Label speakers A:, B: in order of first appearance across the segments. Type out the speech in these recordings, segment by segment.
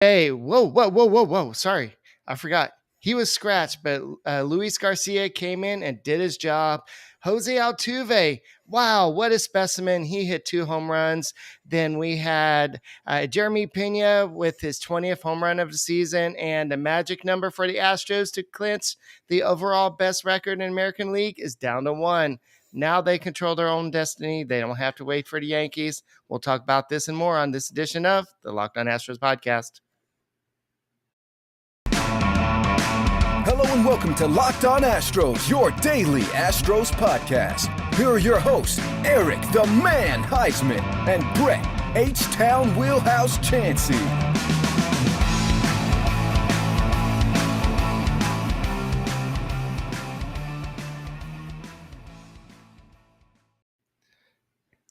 A: Hey, whoa. Sorry, I forgot. He was scratched, but Luis Garcia came in and did his job. Jose Altuve, wow, what a specimen. He hit 2 home runs. Then we had Jeremy Pena with his 20th home run of the season and the magic number for the Astros to clinch the overall best record in American League is down to 1. Now they control their own destiny. They don't have to wait for the Yankees. We'll talk about this and more on this edition of the Locked On Astros podcast.
B: Hello and welcome to Locked On Astros, your daily Astros podcast. Here are your hosts, Eric the Man Huysman and Brent H-Town Wheelhouse Chancey.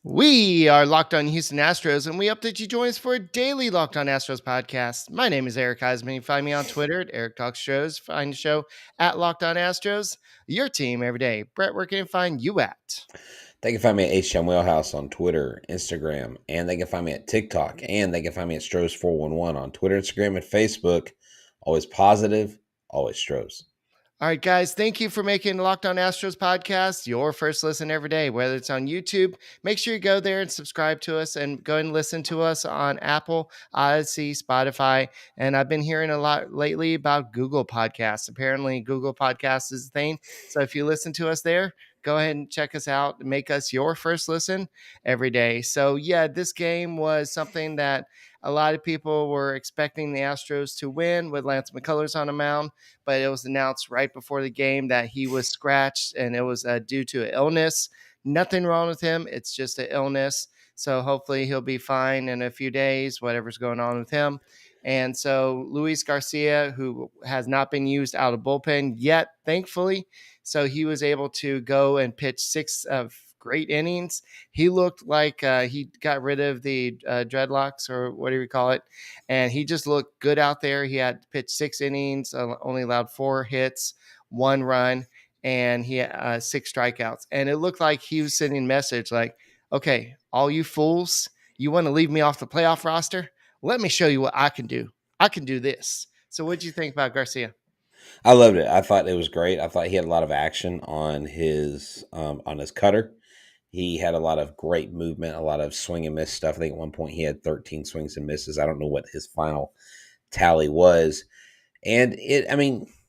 A: We are Locked On Houston Astros, and we update you join us for a daily Locked On Astros podcast. My name is Eric Huysman. You can find me on Twitter at Eric Talks Shows. Find the show at Locked On Astros. Your team every day. Brett, where can I find you at?
C: They can find me at H-Town Wheelhouse on Twitter, Instagram, and they can find me at TikTok, and they can find me at Stros411 on Twitter, Instagram, and Facebook. Always positive, always Stros.
A: All right, guys, thank you for making the Locked On Astros podcast your first listen every day, whether it's on YouTube. Make sure you go there and subscribe to us and go and listen to us on Apple, Odyssey, Spotify. And I've been hearing a lot lately about Google Podcasts. Apparently, Google Podcasts is a thing. So if you listen to us there, go ahead and check us out and make us your first listen every day. So, yeah, this game was something that a lot of people were expecting the Astros to win with Lance McCullers on the mound, but it was announced right before the game that he was scratched, and it was due to illness. Nothing wrong with him. It's just an illness. So hopefully he'll be fine in a few days, whatever's going on with him. And so Luis Garcia, who has not been used out of bullpen yet, thankfully, so he was able to go and pitch 6 of great innings. He looked like he got rid of the dreadlocks or what do you call it, and he just looked good out there. He had pitched 6 innings, only allowed 4 hits, 1 run, and he had 6 strikeouts. And it looked like he was sending a message like, okay, all you fools, you want to leave me off the playoff roster? Let me show you what I can do. I can do this. So what did you think about Garcia?
C: I loved it. I thought it was great. I thought he had a lot of action on his cutter. He had a lot of great movement, a lot of swing and miss stuff. I think at one point he had 13 swings and misses. I don't know what his final tally was. And it's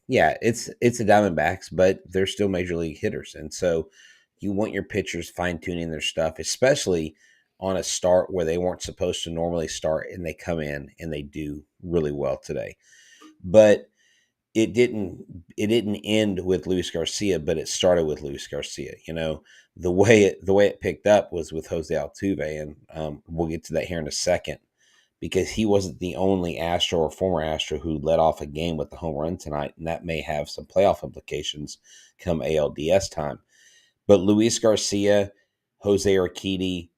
C: the Diamondbacks, but they're still major league hitters. And so you want your pitchers fine-tuning their stuff, especially on a start where they weren't supposed to normally start, and they come in and they do really well today. But it didn't end with Luis Garcia, but it started with Luis Garcia. You know, the way it picked up was with Jose Altuve, and we'll get to that here in a second, because he wasn't the only Astro or former Astro who led off a game with the home run tonight, and that may have some playoff implications come ALDS time. But Luis Garcia, Jose Urquidy,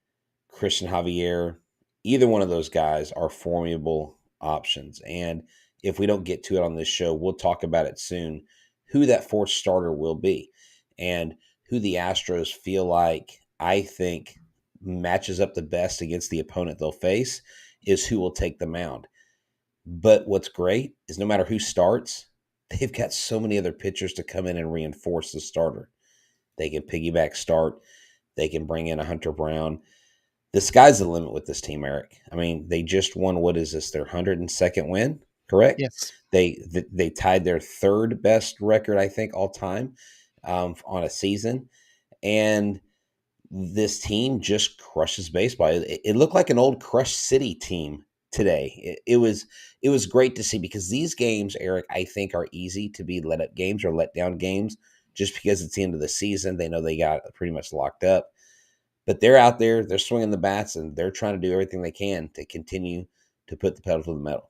C: Christian Javier, either one of those guys are formidable options. And if we don't get to it on this show, we'll talk about it soon, who that fourth starter will be and who the Astros feel like, I think, matches up the best against the opponent they'll face is who will take the mound. But what's great is no matter who starts, they've got so many other pitchers to come in and reinforce the starter. They can piggyback start. They can bring in a Hunter Brown. The sky's the limit with this team, Eric. I mean, they just won, what is this, their 102nd win? Correct?
A: Yes.
C: They tied their 3rd best record, I think, all time on a season. And this team just crushes baseball. It looked like an old Crush City team today. It was great to see, because these games, Eric, I think are easy to be let up games or let down games just because it's the end of the season. They know they got pretty much locked up. But they're out there, they're swinging the bats, and they're trying to do everything they can to continue to put the pedal to the metal.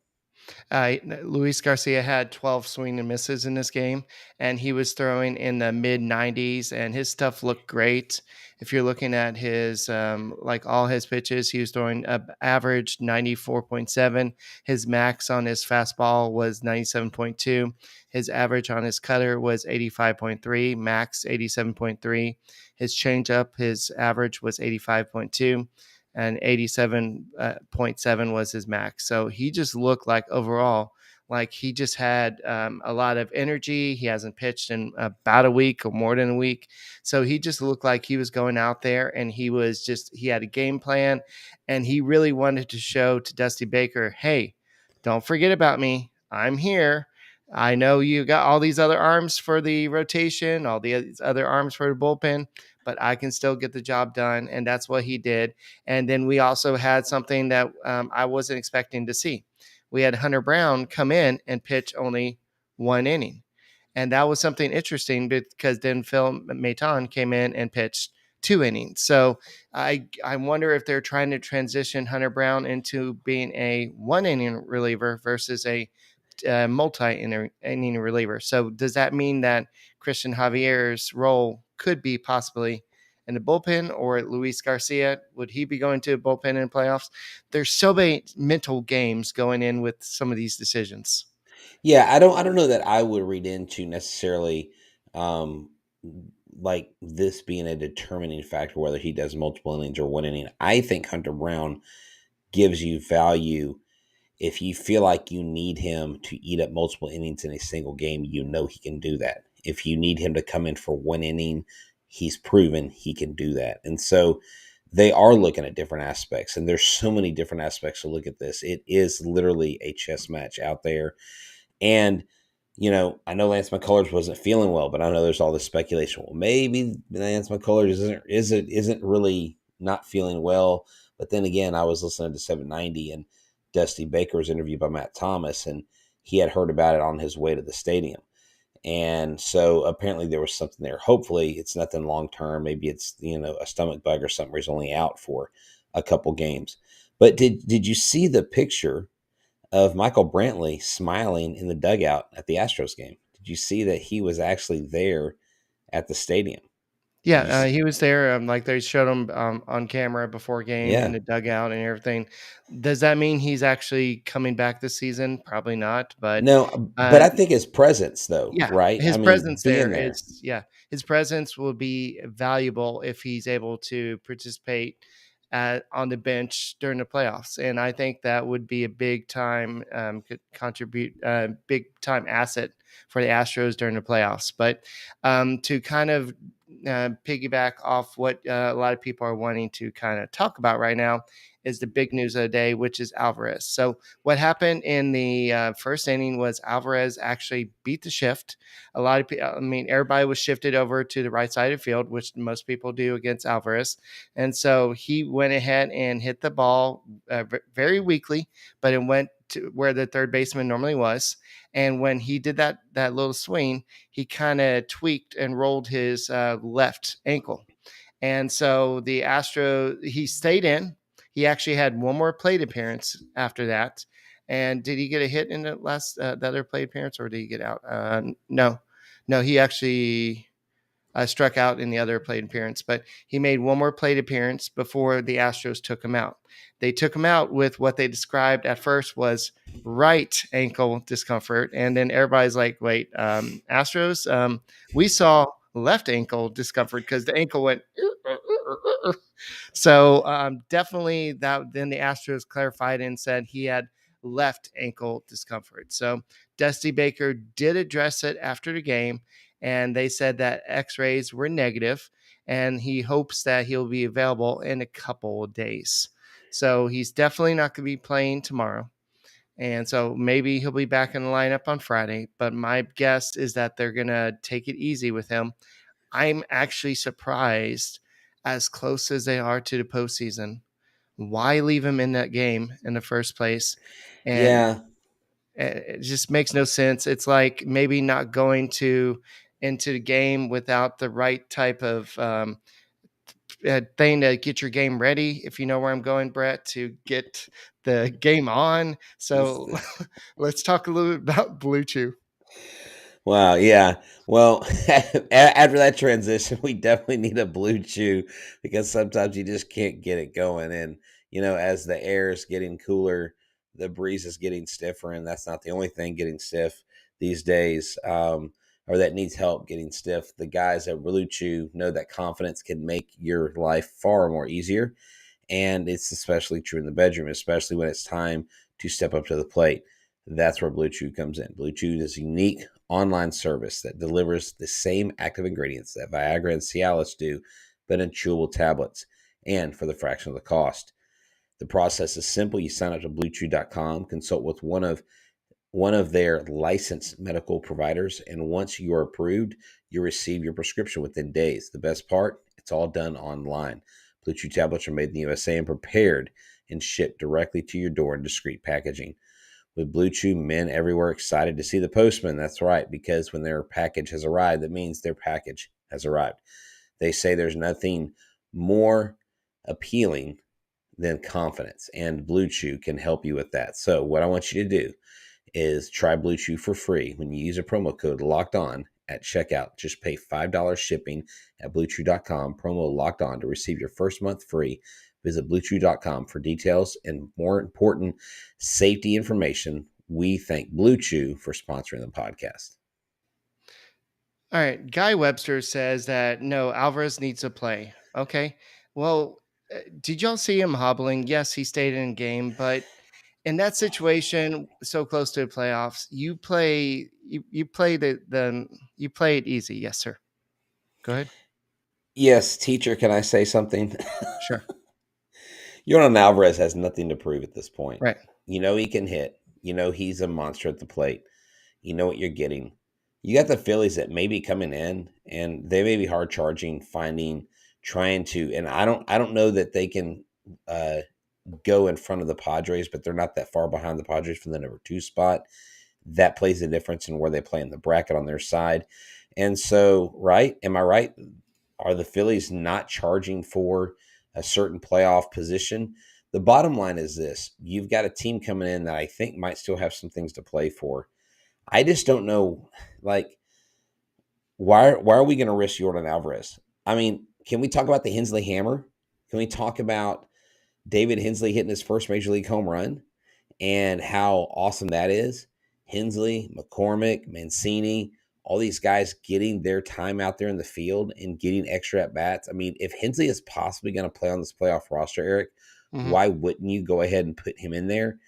A: Luis Garcia had 12 swing and misses in this game, and he was throwing in the mid 90s, and his stuff looked great. If you're looking at his, all his pitches, he was throwing average 94.7. His max on his fastball was 97.2. His average on his cutter was 85.3, max 87.3. His changeup, his average was 85.2. and 87.7 was his max. So he just looked like overall, like he just had a lot of energy. He hasn't pitched in about a week or more than a week. So he just looked like he was going out there and he had a game plan, and he really wanted to show to Dusty Baker, hey, don't forget about me. I'm here. I know you got all these other arms for the rotation, all the other arms for the bullpen, but I can still get the job done. And that's what he did. And then we also had something that I wasn't expecting to see. We had Hunter Brown come in and pitch only one inning. And that was something interesting because then Phil Maton came in and pitched 2 innings. So I wonder if they're trying to transition Hunter Brown into being a 1 inning reliever versus a multi-inning reliever. So does that mean that Christian Javier's role could be possibly in the bullpen, or Luis Garcia? Would he be going to a bullpen in playoffs? There's so many mental games going in with some of these decisions.
C: Yeah, I don't know that I would read into necessarily um like this being a determining factor whether he does multiple innings or 1 inning. I think Hunter Brown gives you value if you feel like you need him to eat up multiple innings in a single game. You know he can do that. If you need him to come in for 1 inning, he's proven he can do that. And so they are looking at different aspects, and there's so many different aspects to look at this. It is literally a chess match out there. And, I know Lance McCullers wasn't feeling well, but I know there's all this speculation. Well, maybe Lance McCullers isn't really not feeling well. But then again, I was listening to 790 and Dusty Baker was interviewed by Matt Thomas, and he had heard about it on his way to the stadium. And so apparently there was something there. Hopefully it's nothing long term. Maybe it's, a stomach bug or something where he's only out for a couple games. But did you see the picture of Michael Brantley smiling in the dugout at the Astros game? Did you see that he was actually there at the stadium?
A: Yeah, he was there. Like they showed him on camera before game in
C: Yeah.
A: the dugout and everything. Does that mean he's actually coming back this season? Probably not. But
C: No, but
A: uh,
C: I think his presence, though,
A: yeah,
C: right? I
A: his
C: mean,
A: presence
C: being
A: there
C: there.
A: is, yeah, his presence will be valuable if he's able to participate on the bench during the playoffs. And I think that would be a big time could contribute big time asset for the Astros during the playoffs. But to kind of piggyback off what a lot of people are wanting to kind of talk about right now is the big news of the day, which is Alvarez. So what happened in the first inning was Alvarez actually beat the shift. A lot of people, I mean, everybody was shifted over to the right side of the field, which most people do against Alvarez. And so he went ahead and hit the ball very weakly, but it went to where the third baseman normally was. And when he did that little swing, he kind of tweaked and rolled his left ankle. And so he stayed in. He actually had one more plate appearance after that. And did he get a hit in the other plate appearance, or did he get out? No, he actually struck out in the other plate appearance, but he made one more plate appearance before the Astros took him out. They took him out with what they described at first was right ankle discomfort. And then everybody's like, wait, Astros, we saw left ankle discomfort because the ankle went. So definitely that. Then the Astros clarified and said he had left ankle discomfort. So Dusty Baker did address it after the game, and they said that X-rays were negative, and he hopes that he'll be available in a couple of days. So he's definitely not going to be playing tomorrow. And so maybe he'll be back in the lineup on Friday. But my guess is that they're going to take it easy with him. I'm actually surprised, as close as they are to the postseason, why leave him in that game in the first place? And
C: Yeah.
A: it just makes no sense. It's like maybe not going into the game without the right type of thing to get your game ready. If you know where I'm going, Brett, to get the game on. So let's talk a little bit about Blue Chew.
C: Wow. Yeah. Well, after that transition, we definitely need a blue chew because sometimes you just can't get it going. And, as the air is getting cooler, the breeze is getting stiffer. And that's not the only thing getting stiff these days, or that needs help getting stiff. The guys at Blue Chew know that confidence can make your life far more easier. And it's especially true in the bedroom, especially when it's time to step up to the plate. That's where Blue Chew comes in. Blue Chew is a unique online service that delivers the same active ingredients that Viagra and Cialis do, but in chewable tablets and for the fraction of the cost. The process is simple. You sign up to bluechew.com, consult with one of their licensed medical providers, and once you are approved, you receive your prescription within days. The best part, it's all done online. Blue Chew tablets are made in the USA and prepared and shipped directly to your door in discreet packaging. With Blue Chew, men everywhere excited to see the postman. That's right, because when their package has arrived, that means their package has arrived. They say there's nothing more appealing than confidence, and Blue Chew can help you with that. So what I want you to do is try Blue Chew for free when you use a promo code Locked On at checkout. Just pay $5 shipping at bluechew.com, promo Locked On, to receive your first month free. Visit bluechew.com for details and, more important, safety information. We thank Blue Chew for sponsoring the podcast.
A: All right. Guy Webster says that no, Alvarez needs to play. Okay. Well, did y'all see him hobbling? Yes, he stayed in game, but in that situation, so close to the playoffs, you play you play it easy. Yes, sir. Go ahead.
C: Yes, teacher, can I say something?
A: Sure.
C: Yordan Alvarez has nothing to prove at this point.
A: Right.
C: You know he can hit. You know he's a monster at the plate. You know what you're getting. You got the Phillies that may be coming in, and they may be hard charging, trying to, and I don't know that they can go in front of the Padres, but they're not that far behind the Padres for the number 2 spot. That plays a difference in where they play in the bracket on their side. And so, right? Am I right? Are the Phillies not charging for a certain playoff position? The bottom line is this: you've got a team coming in that I think might still have some things to play for. I just don't know, like, why are we going to risk Yordan Alvarez? I mean, can we talk about the Hensley hammer? Can we talk about David Hensley hitting his first major league home run and how awesome that is? Hensley, McCormick, Mancini, all these guys getting their time out there in the field and getting extra at bats. I mean, if Hensley is possibly going to play on this playoff roster, Eric, why wouldn't you go ahead and put him in there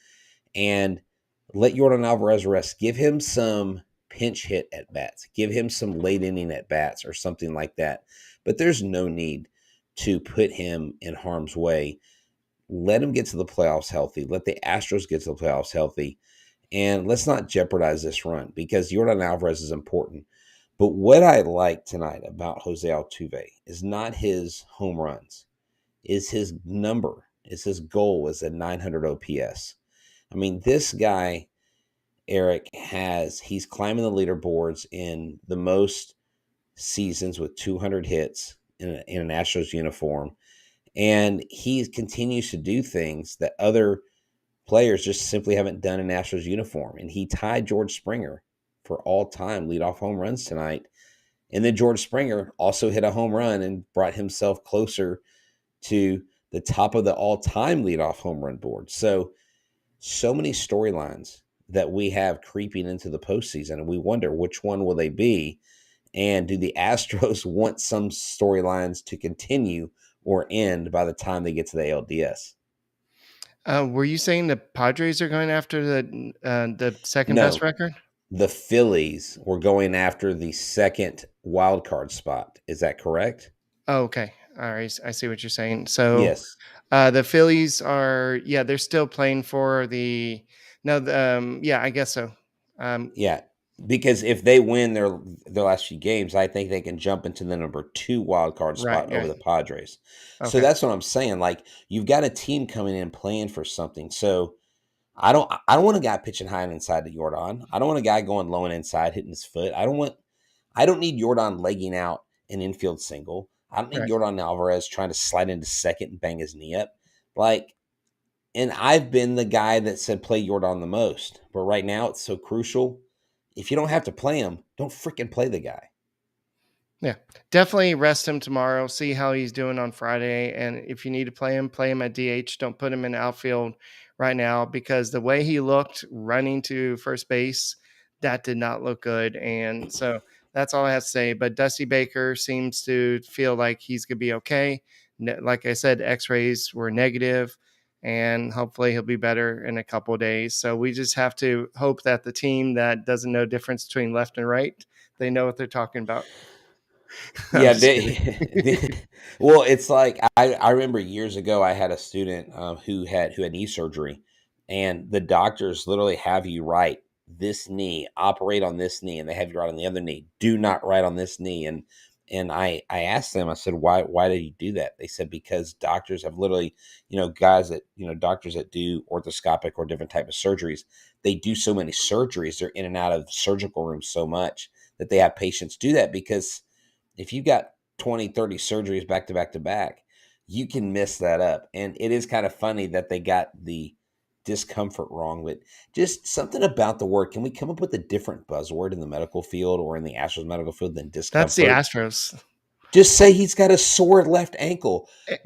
C: and let Yordan Alvarez rest? Give him some pinch hit at bats. Give him some late inning at bats or something like that. But there's no need to put him in harm's way. Let him get to the playoffs healthy. Let the Astros get to the playoffs healthy. And let's not jeopardize this run, because Yordan Alvarez is important. But what I like tonight about Jose Altuve is not his home runs, is his number, is his goal is a 900 OPS. I mean, this guy, Eric, he's climbing the leaderboards in the most seasons with 200 hits in an Astros uniform. And he continues to do things that other players just simply haven't done in Astros uniform. And he tied George Springer for all-time leadoff home runs tonight. And then George Springer also hit a home run and brought himself closer to the top of the all-time leadoff home run board. So many storylines that we have creeping into the postseason, and we wonder which one will they be. And do the Astros want some storylines to continue or end by the time they get to the ALDS?
A: Were you saying the Padres are going after the second best
C: No,
A: record?
C: the Phillies were going after the second wild card spot. Is that correct?
A: Oh, okay. All right. I see what you're saying. So
C: Yes.
A: the Phillies are, they're still playing for I guess so.
C: Yeah. Because if they win their last few games, I think they can jump into the number 2 wild card
A: Right.
C: spot over
A: Yeah.
C: the Padres. So
A: Okay.
C: that's what I'm saying. Like, you've got a team coming in playing for something. So I don't want a guy pitching high and inside to Yordan. I don't want a guy going low and inside hitting his foot. I don't need Yordan legging out an infield single. I don't need
A: Right.
C: Yordan Alvarez trying to slide into second and bang his knee up. Like, and I've been the guy that said play Yordan the most. But right now it's so crucial. If you don't have to play him, don't freaking play the guy.
A: Yeah, definitely rest him tomorrow. See how he's doing on Friday, and if you need to play him at DH. Don't put him in the outfield right now, because the way he looked running to first base, that did not look good. And so that's all I have to say. But Dusty Baker seems to feel like he's gonna be okay. like I said, X-rays were negative, and hopefully he'll be better in a couple of days. So we just have to hope that the team that doesn't know difference between left and right, they know what they're talking about. I'm
C: Yeah,
A: just kidding.
C: well, it's like I remember years ago I had a student who had knee surgery, and the doctors literally have you write this knee, operate on this knee, and they have you write on the other knee, do not write on this knee. And I asked them, I said, why did you do that? They said because doctors have literally, guys that doctors that do orthoscopic or different type of surgeries, they do so many surgeries, they're in and out of surgical rooms so much that they have patients do that because if you got 20, 30 surgeries back to back to back, you can miss that up. And it is kind of funny that they got the discomfort wrong, but just something about the word. Can we come up with a different buzzword in the medical field or in the Astros medical field than
A: That's the
C: discomfort?
A: Astros.
C: Just say he's got a sore left ankle.
A: Eh,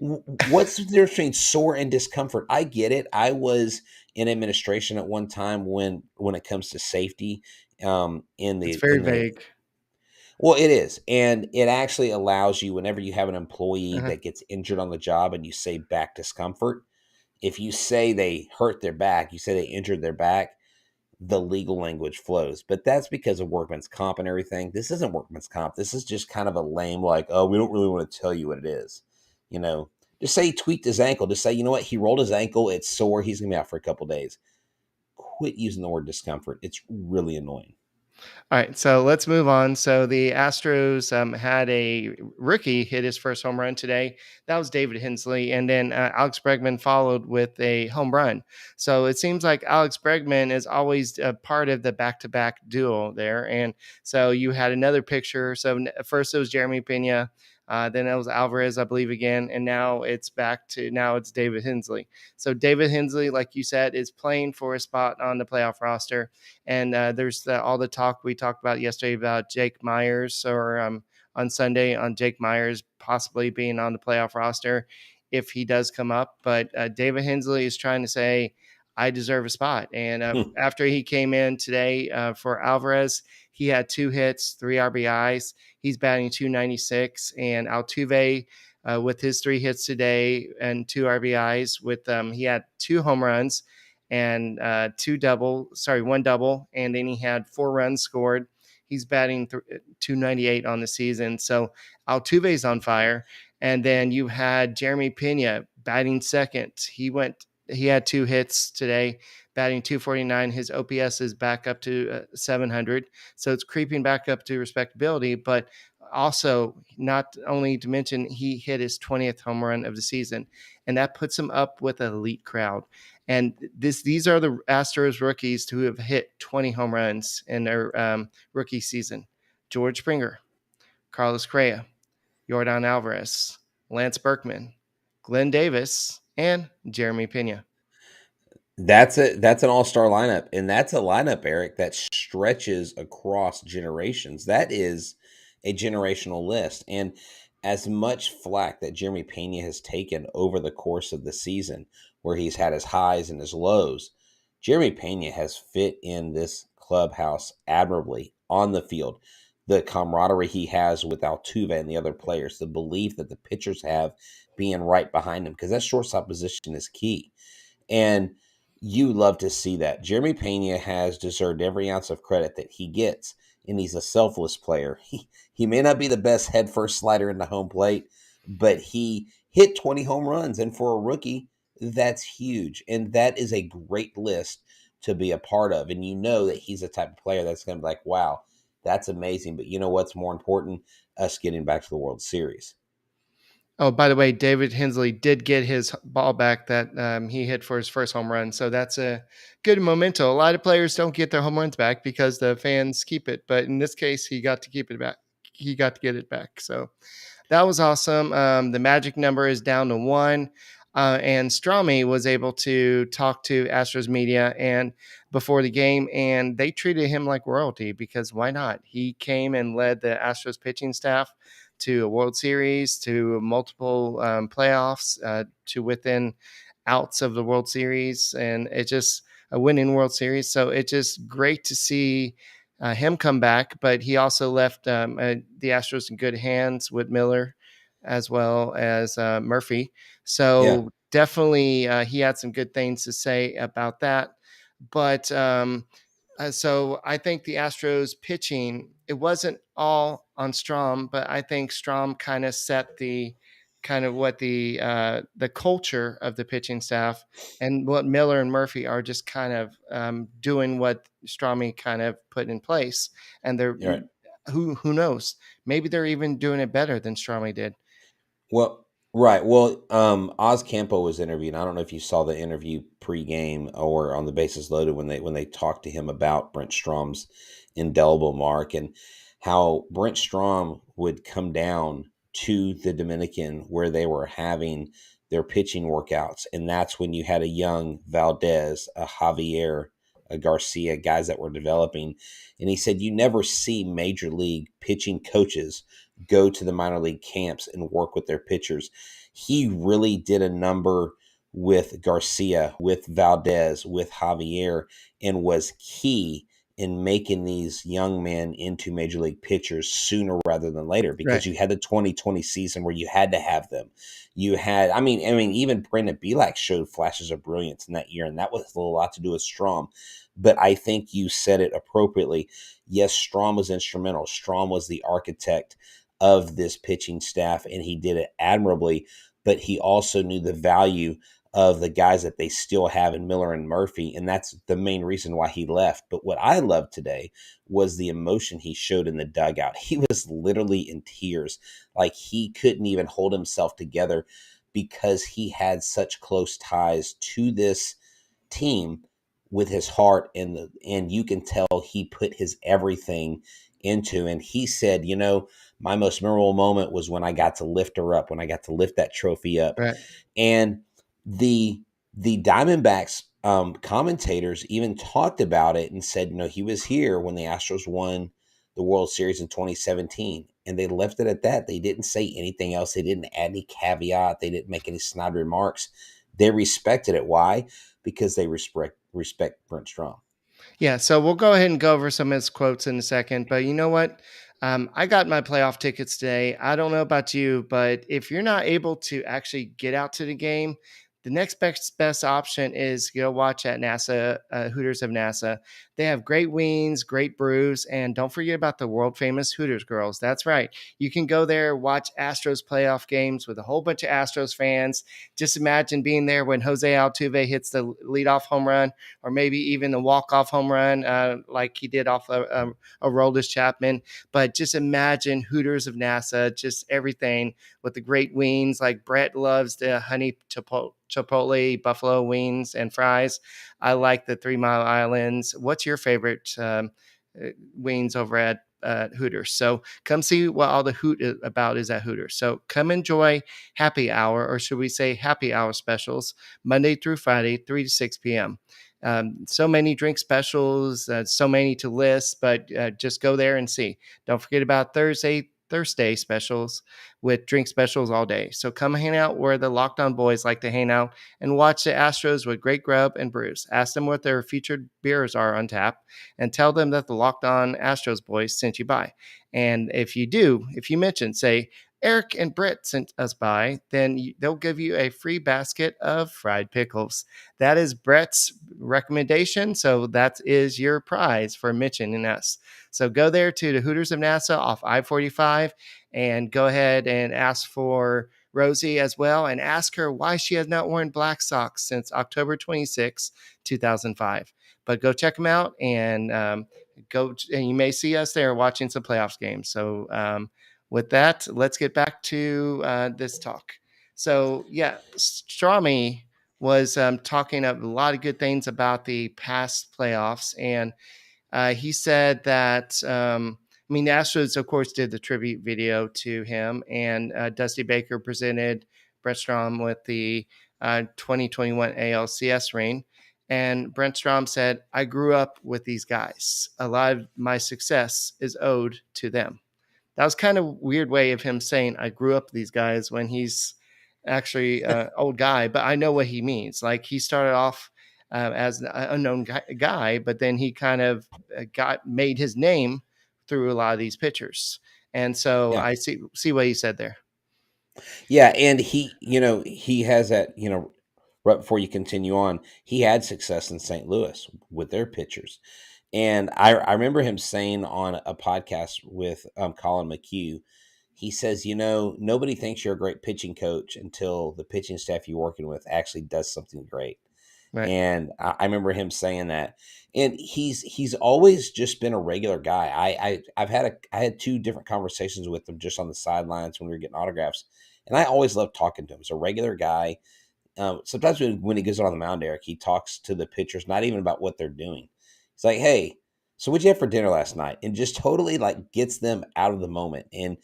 C: What's the difference between sore and discomfort? I get it. I was in administration at one time when it comes to safety in
A: It's
C: the
A: very
C: in the
A: vague.
C: well, it is. And it actually allows you, whenever you have an employee
A: Uh-huh.
C: that gets injured on the job and you say back discomfort, if you say they hurt their back, you say they injured their back, the legal language flows. But that's because of workman's comp and everything. This isn't workman's comp. This is just kind of a lame, like, oh, we don't really want to tell you what it is. You know, just say he tweaked his ankle. Just say, you know what? He rolled his ankle. It's sore. He's going to be out for a couple days. Quit using the word discomfort. It's really annoying.
A: All right, so let's move on. So the Astros had a rookie hit his first home run today. That was David Hensley, and then Alex Bregman followed with a home run. So it seems like Alex Bregman is always a part of the back-to-back duo there. And so you had another picture. So first it was Jeremy Pena. Then it was Alvarez, I believe, again, and now it's David Hensley. So David Hensley, like you said, is playing for a spot on the playoff roster. And there's all the talk we talked about yesterday about Jake Myers, or on Sunday on Jake Myers possibly being on the playoff roster if he does come up. But David Hensley is trying to say, I deserve a spot. And after he came in today for Alvarez, he had 2 hits, 3 RBIs. He's batting .296. And Altuve, with his 3 hits today and 2 RBIs, he had 2 home runs and 1 double, and then he had 4 runs scored. He's batting .298 on the season. So Altuve's on fire. And then you had Jeremy Pena batting second. He had 2 hits today, batting .249. His OPS is back up to 700. So it's creeping back up to respectability, but also, not only to mention, he hit his 20th home run of the season, and that puts him up with an elite crowd. And these are the Astros rookies who have hit 20 home runs in their rookie season: George Springer, Carlos Correa, Yordan Alvarez, Lance Berkman, Glenn Davis, and Jeremy Pena.
C: That's an all-star lineup, and that's a lineup, Eric, that stretches across generations. That is a generational list. And as much flack that Jeremy Pena has taken over the course of the season, where he's had his highs and his lows, Jeremy Pena has fit in this clubhouse admirably on the field. The camaraderie he has with Altuve and the other players, the belief that the pitchers have being right behind him, because that shortstop position is key. And you love to see that. Jeremy Pena has deserved every ounce of credit that he gets, and he's a selfless player. He may not be the best head first slider in the home plate, but he hit 20 home runs, and for a rookie, that's huge. And that is a great list to be a part of. And you know that he's the type of player that's going to be like, wow, that's amazing. But you know what's more important? Us getting back to the World Series.
A: Oh, by the way, David Hensley did get his ball back that he hit for his first home run. So that's a good memento. A lot of players don't get their home runs back because the fans keep it. But in this case, he got to keep it back. He got to get it back. So that was awesome. The magic number is down to 1. And Stromy was able to talk to Astros media and before the game, and they treated him like royalty because why not? He came and led the Astros pitching staff to a World Series, to multiple playoffs, to within outs of the World Series, and it just a winning World Series. So it's just great to see him come back, but he also left the Astros in good hands with Miller. as well as Murphy.
C: Yeah.
A: So definitely he had some good things to say about that. But so I think the Astros pitching, it wasn't all on Strom, but I think Strom kind of set the kind of what the culture of the pitching staff, and what Miller and Murphy are just kind of doing what Stromy kind of put in place. And they're
C: Right.
A: who knows, maybe they're even doing it better than Stromy did.
C: Well, right. Well, Oz Campo was interviewed. I don't know if you saw the interview pregame or on the bases loaded when they talked to him about Brent Strom's indelible mark and how Brent Strom would come down to the Dominican where they were having their pitching workouts, and that's when you had a young Valdez, a Javier, a Garcia, guys that were developing. And he said you never see major league pitching coaches go to the minor league camps and work with their pitchers. He really did a number with Garcia, with Valdez, with Javier, and was key in making these young men into major league pitchers sooner rather than later, because
A: Right.
C: you had the 2020 season where you had to have them. You had, I mean, even Brandon Belak showed flashes of brilliance in that year, and that was a lot to do with Strom. But I think you said it appropriately. Yes, Strom was instrumental. Strom was the architect of this pitching staff, and he did it admirably, but he also knew the value of the guys that they still have in Miller and Murphy, and that's the main reason why he left. But what I loved today was the emotion he showed in the dugout. He was literally in tears, like he couldn't even hold himself together because he had such close ties to this team with his heart, and you can tell he put his everything into. And he said, my most memorable moment was when I got to lift her up, when I got to lift that trophy up.
A: Right.
C: And the Diamondbacks commentators even talked about it and said, he was here when the Astros won the World Series in 2017, and they left it at that. They didn't say anything else. They didn't add any caveat. They didn't make any snide remarks. They respected it. Why? Because they respect Brent Strom.
A: Yeah, so we'll go ahead and go over some of his quotes in a second. But you know what? I got my playoff tickets today. I don't know about you, but if you're not able to actually get out to the game, the next best option is go watch at NASA, Hooters of NASA. They have great wings, great brews, and don't forget about the world famous Hooters girls. That's right. You can go there, watch Astros playoff games with a whole bunch of Astros fans. Just imagine being there when Jose Altuve hits the leadoff home run, or maybe even a walk-off home run like he did off a Aroldis Chapman. But just imagine Hooters of NASA, just everything with the great wings. Like Brett loves the honey Chipotle buffalo wings and fries. I like the 3 Mile Islands. What's your favorite wings over at Hooters? So come see what all the hoot is about is at Hooters. So come enjoy happy hour, or should we say happy hour specials, Monday through Friday, 3 to 6 p.m. So many drink specials, so many to list, but just go there and see. Don't forget about Thursday specials with drink specials all day. So come hang out where the Locked On boys like to hang out and watch the Astros with great grub and brews. Ask them what their featured beers are on tap and tell them that the Locked On Astros boys sent you by. And if you mention, say, Eric and Brett sent us by, then they'll give you a free basket of fried pickles. That is Brett's recommendation. So that is your prize for mentioning us. So go there to the Hooters of NASA off I-45 and go ahead and ask for Rosie as well, and ask her why she has not worn black socks since October 26, 2005. But go check them out, and and you may see us there watching some playoffs games. So with that, let's get back to this talk. So yeah, Strawmy was talking a lot of good things about the past playoffs, and he said that, the Astros, of course, did the tribute video to him, and Dusty Baker presented Brent Strom with the 2021 ALCS ring. And Brent Strom said, I grew up with these guys. A lot of my success is owed to them. That was kind of a weird way of him saying, I grew up with these guys, when he's actually an old guy. But I know what he means. Like, he started off as an unknown guy, but then he kind of made his name through a lot of these pitchers. And so
C: Yeah.
A: I see what he said there.
C: Yeah, and he has that, right before you continue on, he had success in St. Louis with their pitchers. And I remember him saying on a podcast with Colin McHugh, he says, nobody thinks you're a great pitching coach until the pitching staff you're working with actually does something great.
A: Right.
C: And I remember him saying that. And he's always just been a regular guy. I had two different conversations with him just on the sidelines when we were getting autographs, and I always loved talking to him. He's a regular guy. Sometimes when he goes on the mound, Eric, he talks to the pitchers, not even about what they're doing. He's like, "Hey, so what'd you have for dinner last night?" And just totally like gets them out of the moment. And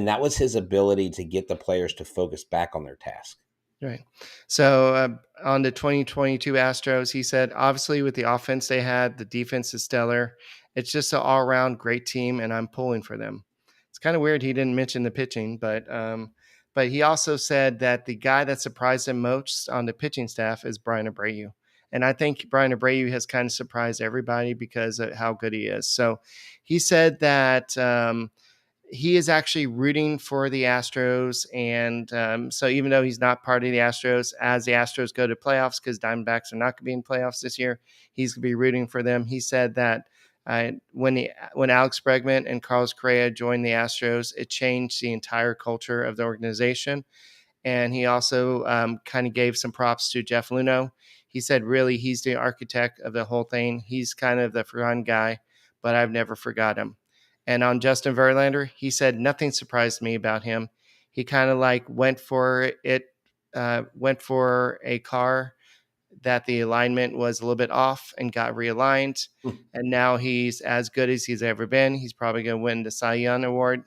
C: that was his ability to get the players to focus back on their task.
A: Right. So on the 2022 Astros, he said, obviously with the offense they had, the defense is stellar. It's just an all around great team, and I'm pulling for them. It's kind of weird he didn't mention the pitching, but he also said that the guy that surprised him most on the pitching staff is Brian Abreu. And I think Brian Abreu has kind of surprised everybody because of how good he is. So he said that he is actually rooting for the Astros. And so even though he's not part of the Astros, as the Astros go to playoffs, because Diamondbacks are not going to be in playoffs this year, he's going to be rooting for them. He said that when Alex Bregman and Carlos Correa joined the Astros, it changed the entire culture of the organization. And he also kind of gave some props to Jeff Luhnow. He said, really, he's the architect of the whole thing. He's kind of the forgotten guy, but I've never forgot him. And on Justin Verlander, he said, nothing surprised me about him. He kind of like went for a car that the alignment was a little bit off and got realigned. And now he's as good as he's ever been. He's probably going to win the Cy Young Award,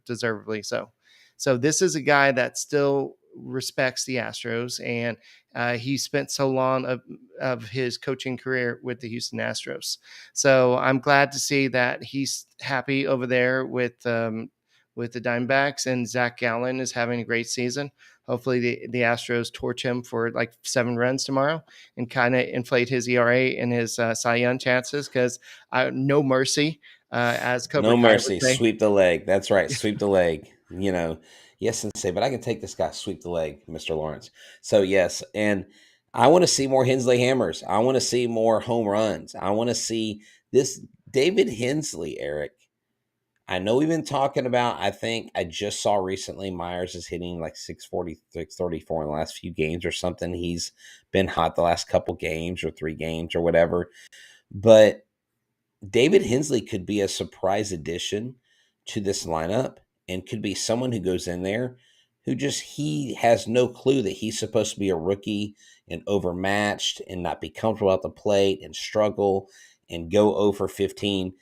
A: deservedly so. So this is a guy that still respects the Astros, and he spent so long of his coaching career with the Houston Astros. So I'm glad to see that he's happy over there with the Diamondbacks, and Zach Gallen is having a great season. Hopefully the Astros torch him for like 7 runs tomorrow and kind of inflate his ERA and his Cy Young chances, because no mercy, as Cobra
C: No
A: Kai would
C: mercy.
A: say.
C: Sweep the leg. That's right. Sweep the leg. Yes, and say, but I can take this guy. Sweep the leg, Mr. Lawrence. So yes, and I want to see more Hensley hammers. I want to see more home runs. I want to see this David Hensley, Eric. I know we've been talking about, I think I just saw recently Myers is hitting like 640, 634 in the last few games or something. He's been hot the last couple games or 3 games or whatever. But David Hensley could be a surprise addition to this lineup and could be someone who goes in there who he has no clue that he's supposed to be a rookie and overmatched and not be comfortable at the plate and struggle and go 0 for 15.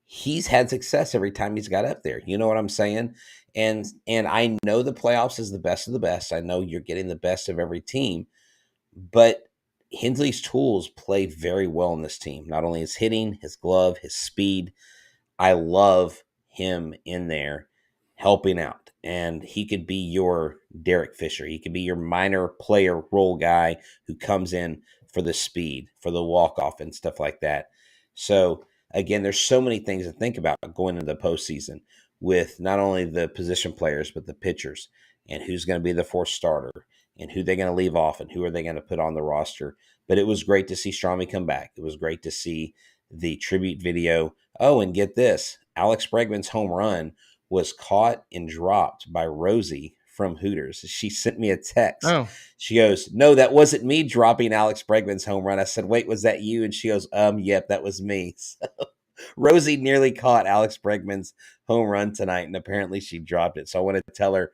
C: He's had success every time he's got up there. You know what I'm saying? And I know the playoffs is the best of the best. I know you're getting the best of every team, but Hensley's tools play very well in this team. Not only his hitting, his glove, his speed. I love him in there helping out. And he could be your Derek Fisher. He could be your minor player role guy who comes in for the speed, for the walk-off and stuff like that. So, again, there's so many things to think about going into the postseason with not only the position players, but the pitchers and who's going to be the 4th starter and who they're going to leave off and who are they going to put on the roster. But it was great to see Stromy come back. It was great to see the tribute video. Oh, and get this, Alex Bregman's home run was caught and dropped by Rosie from Hooters. She sent me a text.
A: Oh,
C: She goes, no, that wasn't me dropping Alex Bregman's home run. I said, wait, was that you? And she goes, yep, that was me. So Rosie nearly caught Alex Bregman's home run tonight, and apparently she dropped it. So I want to tell her,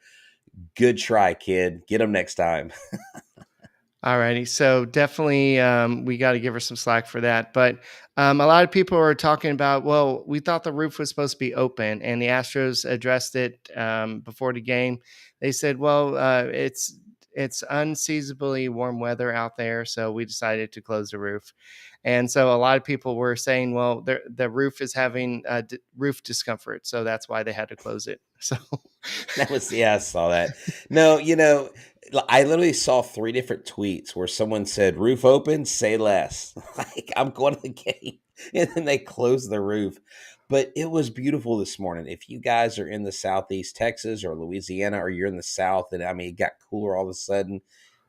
C: good try, kid. Get him next time.
A: all righty. So definitely we got to give her some slack for that. But a lot of people are talking about, well, we thought the roof was supposed to be open, and the Astros addressed it before the game. They said, well, it's unseasonably warm weather out there, so we decided to close the roof. And so a lot of people were saying, well, the roof is having roof discomfort, so that's why they had to close it. So
C: That was, yeah, I saw that. No, I literally saw 3 different tweets where someone said, "Roof open, say less." Like, I'm going to the game, and then they closed the roof. But it was beautiful this morning. If you guys are in the Southeast Texas or Louisiana, or you're in the South, and I mean, it got cooler all of a sudden.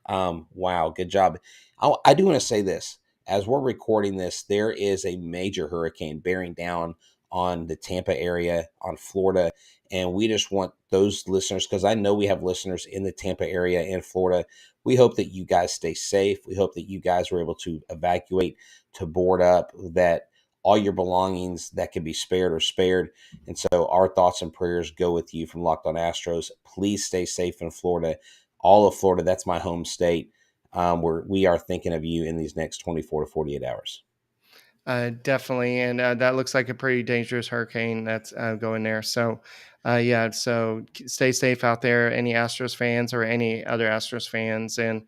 C: Wow, good job. I do want to say this. As we're recording this, there is a major hurricane bearing down on the Tampa area, on Florida. And we just want those listeners, because I know we have listeners in the Tampa area and Florida. We hope that you guys stay safe. We hope that you guys were able to evacuate, to board up, that all your belongings that can be spared are spared. And so our thoughts and prayers go with you from Locked On Astros. Please stay safe in Florida. All of Florida, that's my home state. We are thinking of you in these next 24 to 48 hours.
A: Definitely, and that looks like a pretty dangerous hurricane that's going there. So, yeah, so stay safe out there, any Astros fans or any other Astros fans, and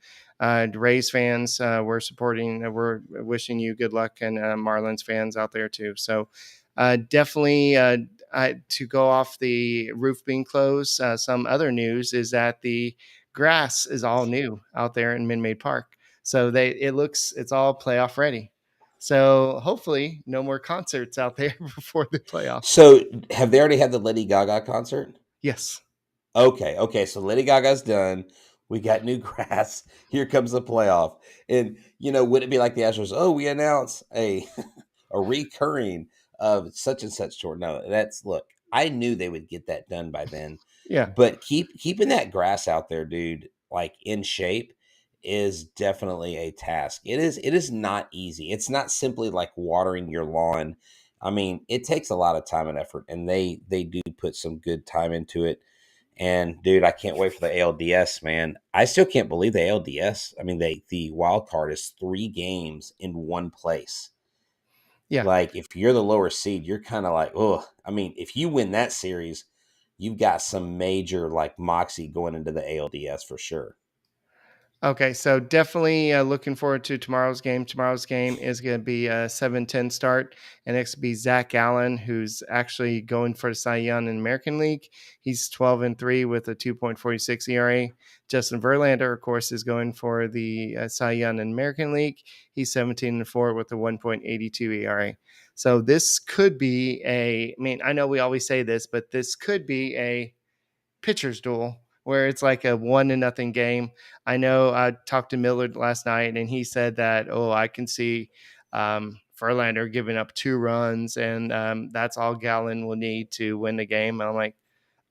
A: Rays fans. We're supporting, we're wishing you good luck, and Marlins fans out there too. So, definitely, to go off the roof being closed. Some other news is that the grass is all new out there in Minute Maid Park. So it's all playoff ready. So hopefully no more concerts out there before the playoffs.
C: So have they already had the Lady Gaga concert?
A: Yes.
C: Okay. So Lady Gaga's done. We got new grass. Here comes the playoff. And, would it be like the Astros? Oh, we announce a recurring of such and such tour. No, look, I knew they would get that done by then.
A: Yeah.
C: But keeping that grass out there, dude, like in shape, is definitely a task. It is not easy. It's not simply like watering your lawn. I mean, it takes a lot of time and effort, and they do put some good time into it. And dude, I can't wait for the ALDS, man. I still can't believe the ALDS. I mean, the wild card is 3 games in one place.
A: Yeah.
C: Like, if you're the lower seed, you're kind of like, oh, I mean, if you win that series, you've got some major like moxie going into the ALDS for sure.
A: Okay, so definitely looking forward to tomorrow's game. Tomorrow's game is going to be a 7-10 start, and it's going to be Zach Allen, who's actually going for the Cy Young in the American League. He's 12-3 with a 2.46 ERA. Justin Verlander, of course, is going for the Cy Young in the American League. He's 17-4 with a 1.82 ERA. So this could be I know we always say this, but this could be a pitcher's duel where it's like a 1-0 game. I know I talked to Millard last night, and he said that, I can see Verlander giving up 2 runs, and that's all Gallen will need to win the game. And I'm like,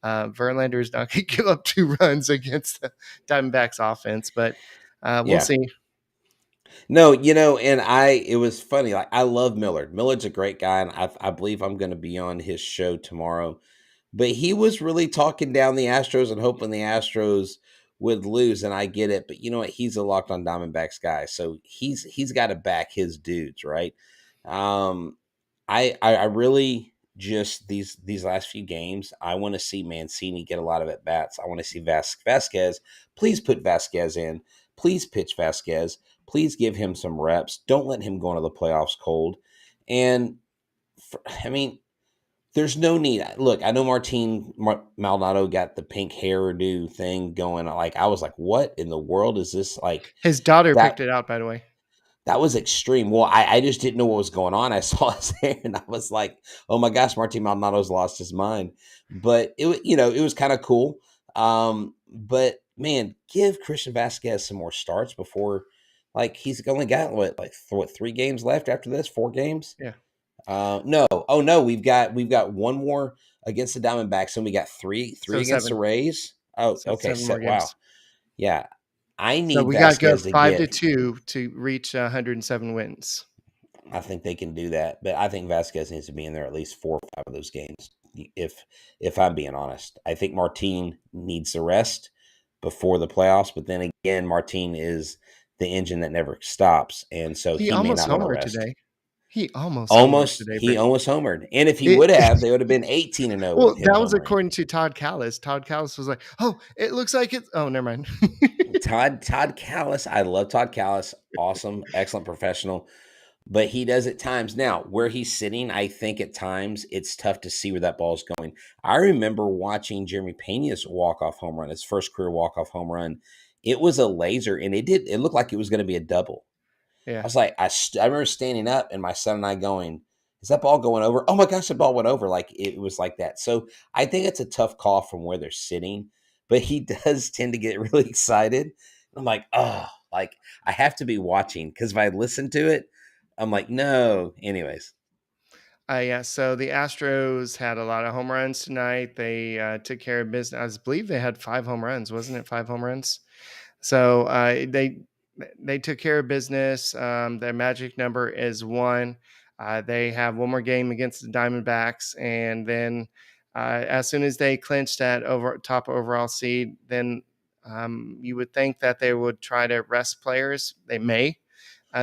A: Verlander is not going to give up 2 runs against the Diamondbacks offense, but we'll see.
C: No, and it was funny. Like, I love Millard. Millard's a great guy, and I believe I'm going to be on his show tomorrow. But he was really talking down the Astros and hoping the Astros would lose, and I get it. But you know what? He's a Locked On Diamondbacks guy, so he's got to back his dudes, right? I really just these last few games, I want to see Mancini get a lot of at bats. I want to see Vasquez. Please put Vasquez in. Please pitch Vasquez. Please give him some reps. Don't let him go into the playoffs cold. And there's no need. Look, I know Martin Maldonado got the pink hairdo thing going. Like, I was like, what in the world is this? Like,
A: His daughter picked it out, by the way.
C: That was extreme. Well, I just didn't know what was going on. I saw his hair and I was like, oh my gosh, Martin Maldonado's lost his mind. But it was kind of cool. But man, give Christian Vasquez some more starts before, like, he's only got 3 games left after this, 4 games.
A: Yeah.
C: No. Oh no, we've got 1 more against the Diamondbacks, and we got 3 against
A: 7.
C: the Rays. Oh,
A: So
C: okay.
A: 7 more
C: Wow.
A: games.
C: Yeah. I need
A: So we got to go
C: Vasquez
A: 5-2 to reach 107 wins.
C: I think they can do that, but I think Vasquez needs to be in there at least 4 or 5 of those games. If I'm being honest, I think Martin needs the rest before the playoffs. But then again, Martin is the engine that never stops, and so he may not want to rest.
A: Today. He almost homered today.
C: He almost homered, and if he would have, they would have been 18-0.
A: Well, that was according to Todd Callis. Todd Callis was like, "Oh, it looks like it's." Oh, never mind.
C: Todd Callis, I love Todd Callis. Awesome, excellent professional. But he does at times. Now, where he's sitting, I think at times it's tough to see where that ball's going. I remember watching Jeremy Pena's walk-off home run, his first career walk-off home run, It was a laser, and it looked like it was going to be a double. I
A: Yeah.
C: was like, I remember standing up and my son and I going, is that ball going over? Oh my gosh, the ball went over. Like it was like that. So I think it's a tough call from where they're sitting, but he does tend to get really excited. I'm like, oh, like I have to be watching because if I listen to it, I'm like, no. Anyways,
A: Yeah, so the Astros had a lot of home runs tonight. They took care of business. I believe they had 5 home runs, wasn't it? 5 home runs. So they took care of business. Their magic number is 1. They have one more game against the Diamondbacks, and then as soon as they clinch that top overall seed, then you would think that they would try to rest players. They may.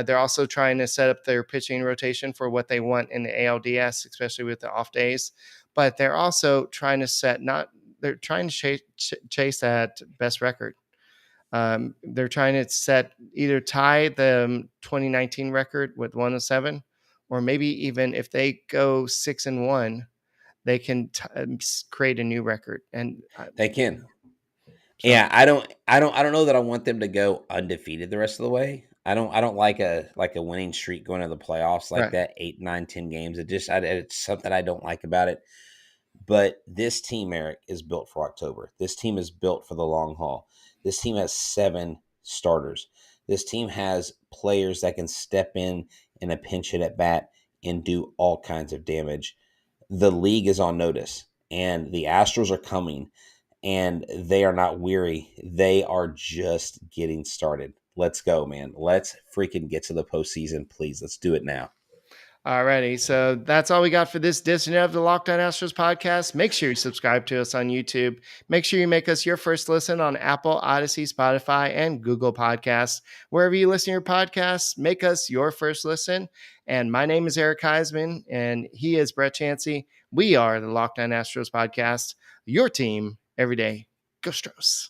A: They're also trying to set up their pitching rotation for what they want in the ALDS, especially with the off days. But they're also trying to they're trying to chase that best record. They're trying to either tie the 2019 record with 107, or maybe even if they go 6-1, they can create a new record. And
C: they can.
A: so
C: Yeah, I don't know that I want them to go undefeated the rest of the way. I don't like a winning streak going to the playoffs like
A: right.
C: that, 8, 9, 10 games. It's something I don't like about it. But this team, Eric, is built for October. This team is built for the long haul. This team has 7 starters. This team has players that can step in a pinch hit at bat and do all kinds of damage. The league is on notice, and the Astros are coming, and they are not weary. They are just getting started. Let's go, man. Let's freaking get to the postseason, please. Let's do it now.
A: Alrighty, so that's all we got for this edition of the Locked On Astros podcast. Make sure you subscribe to us on YouTube. Make sure you make us your first listen on Apple, Odyssey, Spotify, and Google Podcasts. Wherever you listen to your podcasts, make us your first listen. And my name is Eric Huysman, and he is Brett Chancey. We are the Locked On Astros podcast, your team every day. Go Astros.